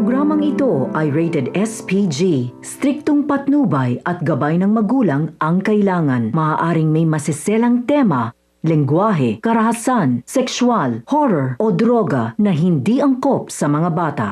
Programang ito ay rated SPG. Striktong patnubay at gabay ng magulang ang kailangan. Maaaring may masiselang tema, lengguwahe, karahasan, sexual, horror o droga na hindi angkop sa mga bata.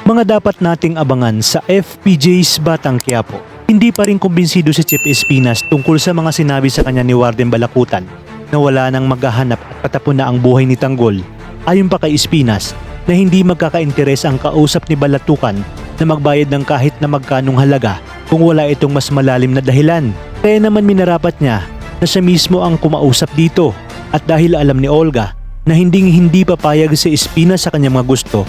Mga dapat nating abangan sa FPJ's Batang Quiapo. Hindi pa rin kumbinsido si Chip Espinas tungkol sa mga sinabi sa kanya ni Warden Balakutan na wala nang maghahanap at patapon na ang buhay ni Tanggol. Ayon pa kay Espinas na hindi magkakainteres ang kausap ni Balatukan na magbayad ng kahit na magkanong halaga kung wala itong mas malalim na dahilan. Kaya naman minarapat niya na siya mismo ang kumausap dito at dahil alam ni Olga na hindi papayag si Espinas sa kanyang mga gusto,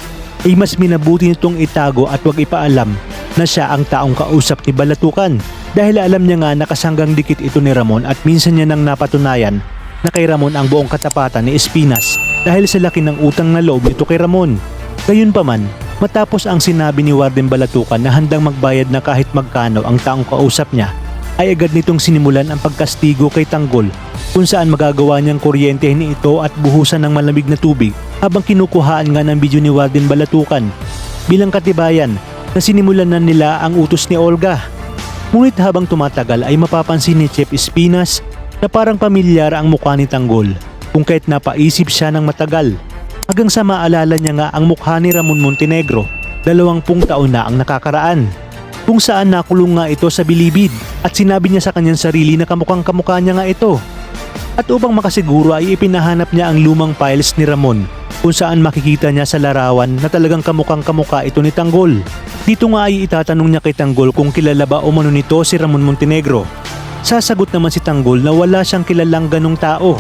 ay mas minabuti nitong itago at wag ipaalam na siya ang taong kausap ni Balatukan dahil alam niya nga nakasanggang dikit ito ni Ramon at minsan niya nang napatunayan na kay Ramon ang buong katapatan ni Espinas dahil sa laki ng utang na loob nito kay Ramon. Gayunpaman, matapos ang sinabi ni Warden Balatukan na handang magbayad na kahit magkano ang taong kausap niya, ay agad nitong sinimulan ang pagkastigo kay Tanggol kung saan magagawa niyang kuryentehin ito at buhusan ng malamig na tubig habang kinukuhaan nga ng video ni Warden Balatukan bilang katibayan na sinimulan na nila ang utos ni Olga. Ngunit habang tumatagal ay mapapansin ni Chip Espinas na parang pamilyar ang mukha ni Tanggol kung kahit napaisip siya ng matagal hanggang sa maalala niya nga ang mukha ni Ramon Montenegro 20 taon na ang nakakaraan kung saan nakulong nga ito sa bilibid at sinabi niya sa kanyang sarili na kamukhang kamukha niya nga ito. At upang makasiguro ay ipinahanap niya ang lumang files ni Ramon kung saan makikita niya sa larawan na talagang kamukhang kamukha ito ni Tanggol. Dito nga ay itatanong niya kay Tanggol kung kilala ba o mano nito si Ramon Montenegro. Sasagot naman si Tanggol na wala siyang kilalang ganong tao.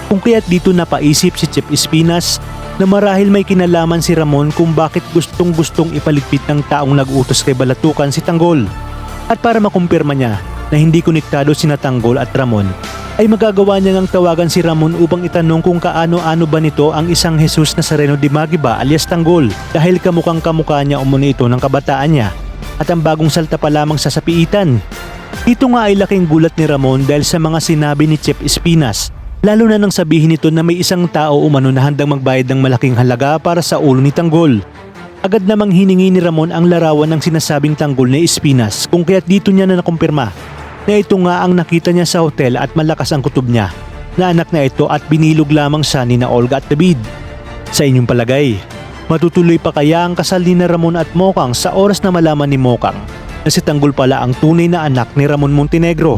Kung kaya't dito napaisip si Chip Espinas na marahil may kinalaman si Ramon kung bakit gustong-gustong ipaligpit ng taong nag-utos kay Balatukan si Tanggol. At para makumpirma niya na hindi konektado sina Tanggol at Ramon, ay magagawa niya ng tawagan si Ramon upang itanong kung kaano-ano ba nito ang isang Jesus Nazareno de Magiba alias Tanggol dahil kamukhang kamukha niya umano ito ng kabataan niya at ang bagong salta pa lamang sa sapiitan. Dito nga ay laking gulat ni Ramon dahil sa mga sinabi ni Chip Espinas, lalo na nang sabihin nito na may isang tao umano na handang magbayad ng malaking halaga para sa ulo ni Tanggol. Agad namang hiningi ni Ramon ang larawan ng sinasabing Tanggol ni Espinas kung kaya't dito niya na nakumpirma na ito nga ang nakita niya sa hotel at malakas ang kutob niya na anak na ito at binilog lamang siya ni na Olga at David. Sa inyong palagay, matutuloy pa kaya ang kasal ni na Ramon at Mokang sa oras na malaman ni Mokang na si Tanggol pala ang tunay na anak ni Ramon Montenegro?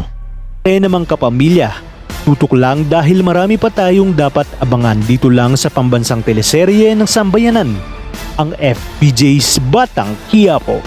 Kaya namang kapamilya, tutok lang dahil marami pa tayong dapat abangan dito lang sa pambansang teleserye ng Sambayanan, ang FPJ's Batang Quiapo.